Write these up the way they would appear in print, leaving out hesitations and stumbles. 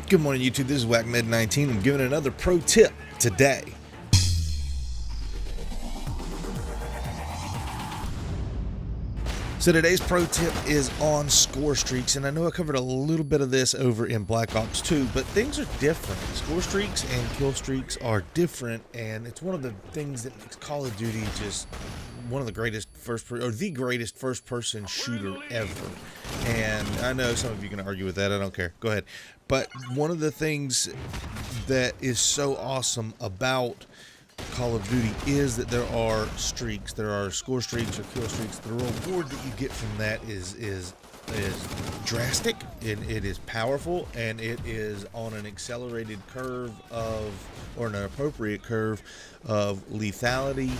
Good morning, YouTube. This is WhackMed19. I'm giving another pro tip today. So today's pro tip is on score streaks, and I know I covered a little bit of this over in Black Ops 2, but things are different. Score streaks and kill streaks are different, and it's one of the things that makes Call of Duty just one of the greatest the greatest first-person shooter ever. And I know some of you can argue with that. I don't care. Go ahead. But one of the things that is so awesome about Call of Duty is that there are streaks. There are score streaks or kill streaks. The reward that you get from that is drastic, it is powerful, and it is on an accelerated curve or an appropriate curve of lethality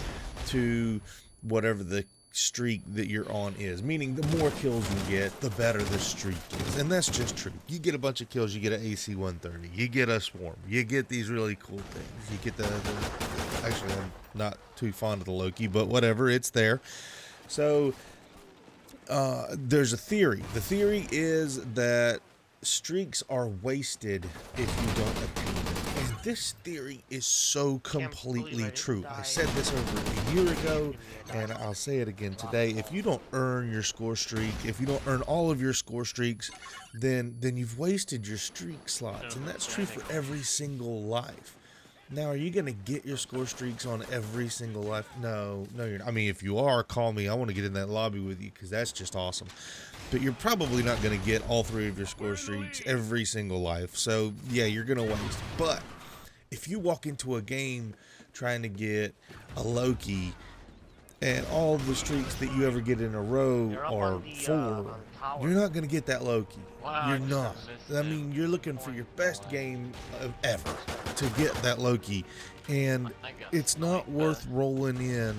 to whatever the streak that you're on is. Meaning the more kills you get, the better the streak is. And that's just true. You get a bunch of kills, you get an AC-130, you get a swarm, you get these really cool things. You get the actually, I'm not too fond of the Loki, but whatever, it's there. So there's a theory. The theory is that streaks are wasted if you don't attain them. And this theory is so completely true. I said this over a year ago, and I'll say it again today. If you don't earn your score streak, if you don't earn all of your score streaks, then you've wasted your streak slots. And that's true for every single life. Now, are you going to get your score streaks on every single life? No, you're not. I mean, if you are, call me. I want to get in that lobby with you because that's just awesome. But you're probably not going to get all 3 of your score streaks every single life. So, yeah, you're going to waste. But if you walk into a game trying to get a Loki and all the streaks that you ever get in a row are 4, you're not going to get that Loki. You're not. I mean, you're looking for your best game ever to get that Loki, and it's not worth rolling in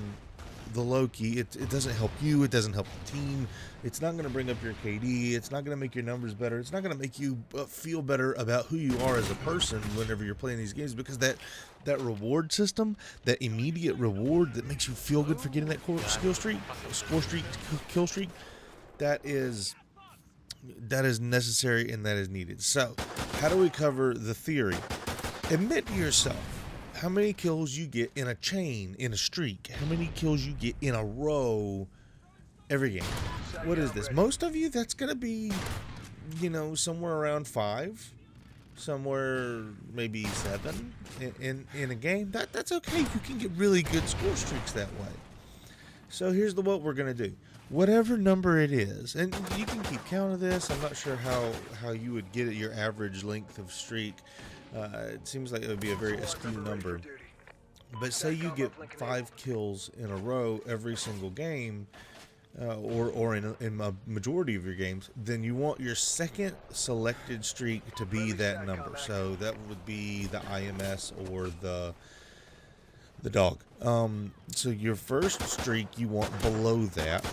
the Loki. It doesn't help you. It doesn't help the team. It's not going to bring up your KD. It's not going to make your numbers better. It's not going to make you feel better about who you are as a person whenever you're playing these games, because that reward system, that immediate reward that makes you feel good for getting that score streak, kill streak, that is necessary and that is needed. So, how do we cover the theory? Admit to yourself how many kills you get in a chain, in a streak, how many kills you get in a row every game. What is this? Most of you, that's going to be, somewhere around 5, somewhere maybe 7 in a game. That's okay. You can get really good score streaks that way. So here's what we're going to do. Whatever number it is, and you can keep count of this. I'm not sure how you would get at your average length of streak. It seems like it would be a very askew number. But say you get 5 kills in a row every single game, or in a majority of your games, then you want your second selected streak to be that number. So that would be the IMS or the dog. So your first streak you want below that,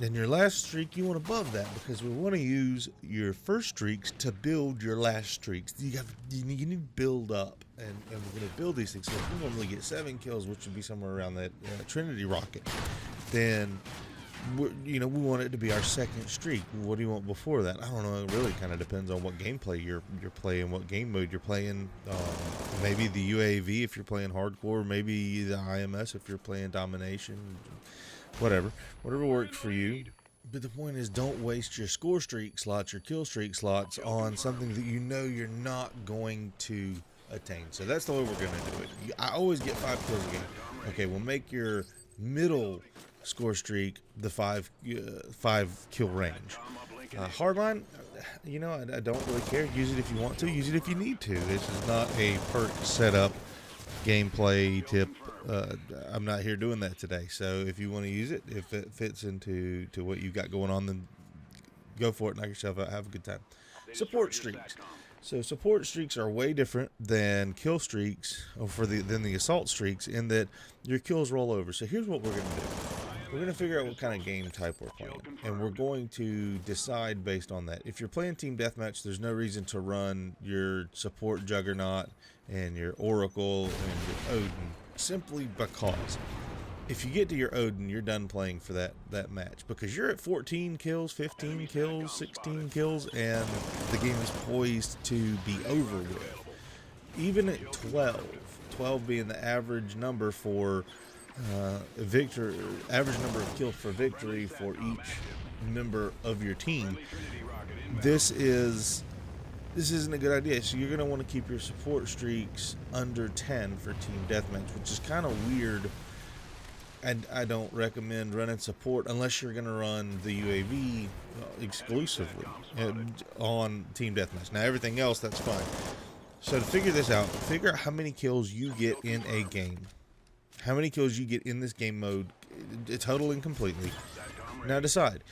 and your last streak you want above that, because we want to use your first streaks to build your last streaks. You need to build up, and we're going to build these things. So if we normally get 7 kills, which would be somewhere around that Trinity rocket, then we want it to be our second streak. What do you want before that? I don't know. It really kind of depends on what gameplay you're playing, what game mode you're playing. Maybe the UAV if you're playing hardcore, maybe the IMS if you're playing domination. Whatever works for you. But the point is, don't waste your score streak slots, your kill streak slots on something that you know you're not going to attain. So that's the way we're going to do it. I always get 5 kills a game. Okay, we'll make your middle score streak the 5 kill range. Hardline, I don't really care. Use it if you want to. Use it if you need to. This is not a perk setup gameplay tip. I'm not here doing that today. So if you want to use it, if it fits into what you've got going on, then go for it. Knock yourself out. Have a good time. Support streaks. So support streaks are way different than kill streaks, or than the assault streaks, in that your kills roll over. So here's what we're going to do. We're going to figure out what kind of game type we're playing, and we're going to decide based on that. If you're playing Team Deathmatch, there's no reason to run your support Juggernaut and your Oracle and your Odin, simply because if you get to your Odin, you're done playing for that match, because you're at 14 kills, 15 kills, 16 kills, and the game is poised to be over with. Even at 12 being the average number for average number of kills for victory for each member of your team, this isn't a good idea. So you're going to want to keep your support streaks under 10 for team deathmatch, which is kind of weird. And I don't recommend running support unless you're going to run the UAV exclusively on team deathmatch. Now everything else, that's fine. So to figure this out, figure out how many kills you get in a game. How many kills you get in this game mode, total and completely. Now decide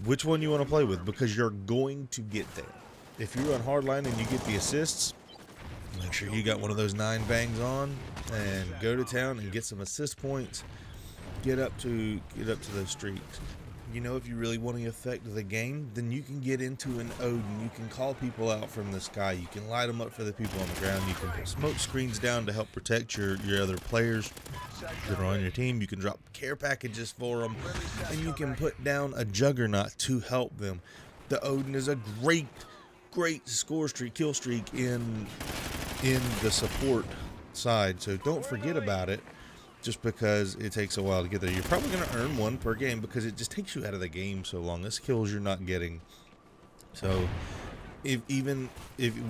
which one you want to play with, because you're going to get there. If you run hardline and you get the assists, make sure you got one of those 9 bangs on and go to town and get some assist points. Get up to those streaks. You know, if you really want to affect the game, then you can get into an Odin. You can call people out from the sky. You can light them up for the people on the ground. You can put smoke screens down to help protect your other players that are on your team. You can drop care packages for them, and you can put down a juggernaut to help them. The Odin is a great score streak, kill streak in the support side. So don't forget about it. Just because it takes a while to get there. You're probably going to earn 1 per game because it just takes you out of the game so long. This kills you're not getting. So if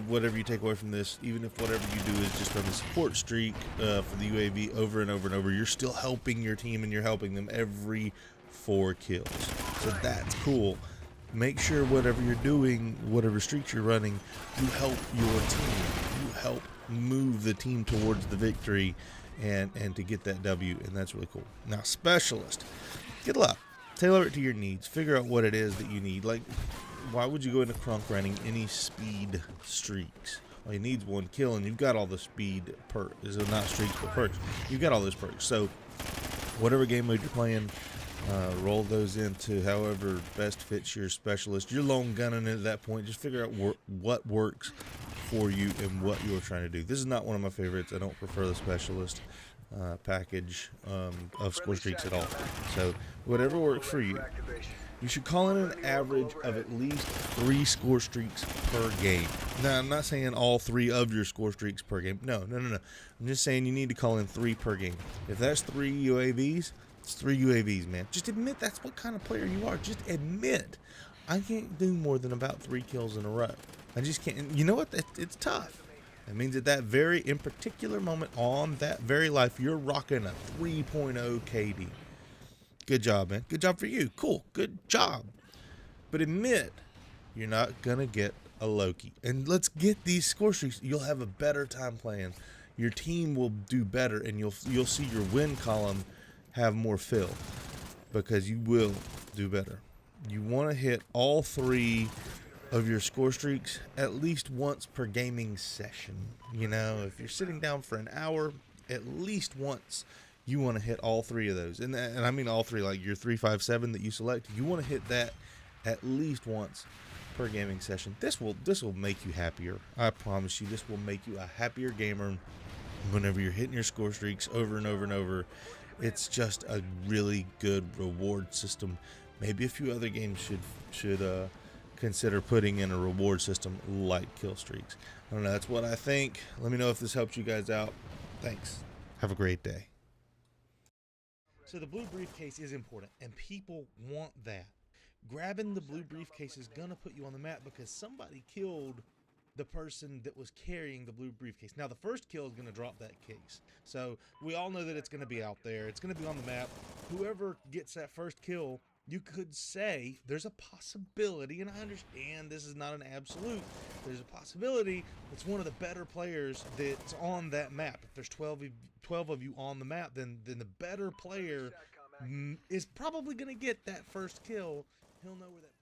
whatever you take away from this, even if whatever you do is just run the support streak for the UAV over and over and over, you're still helping your team and you're helping them every 4 kills. So that's cool. Make sure whatever you're doing, whatever streaks you're running, you help your team. You help move the team towards the victory and to get that W, and that's really cool. Now, specialist, get a lot. Tailor it to your needs. Figure out what it is that you need. Like, why would you go into Crunk running any speed streaks? Well, he needs 1 kill, and you've got all the speed perks. Not streaks, but perks. You've got all those perks. So, whatever game mode you're playing, roll those into however best fits your specialist. You're lone gunning it at that point. Just figure out what works for you and what you're trying to do. This is not one of my favorites. I don't prefer the specialist package of score streaks at all. So whatever works for you. You should call in an average of at least 3 score streaks per game. Now, I'm not saying all 3 of your score streaks per game. No. I'm just saying you need to call in 3 per game. If that's 3 UAVs, it's 3 UAVs, man. Just admit that's what kind of player you are. Just admit. I can't do more than about 3 kills in a row. I just can't. You know what? It's tough. That means at that very, in particular moment on that very life, you're rocking a 3.0 KD. Good job, man. Good job for you. Cool. Good job. But admit you're not going to get a Loki. And let's get these score streaks. You'll have a better time playing. Your team will do better, and you'll see your win column have more fill because you will do better. You want to hit all 3 of your score streaks at least once per gaming session. You know, if you're sitting down for an hour, at least once you want to hit all 3 of those. And I mean all 3, like your 3, 5, 7 that you select. You want to hit that at least once per gaming session. This will make you happier. I promise you, this will make you a happier gamer whenever you're hitting your score streaks over and over and over. It's just a really good reward system. Maybe a few other games should consider putting in a reward system like kill streaks. I don't know. That's what I think. Let me know if this helps you guys out. Thanks. Have a great day. So the blue briefcase is important, and people want that. Grabbing the blue briefcase is going to put you on the map because somebody killed the person that was carrying the blue briefcase. Now, the first kill is going to drop that case. So we all know that it's going to be out there. It's going to be on the map. Whoever gets that first kill, you could say there's a possibility, and I understand this is not an absolute, there's a possibility it's one of the better players that's on that map. If there's 12 of you on the map, then the better player is probably going to get that first kill. He'll know where that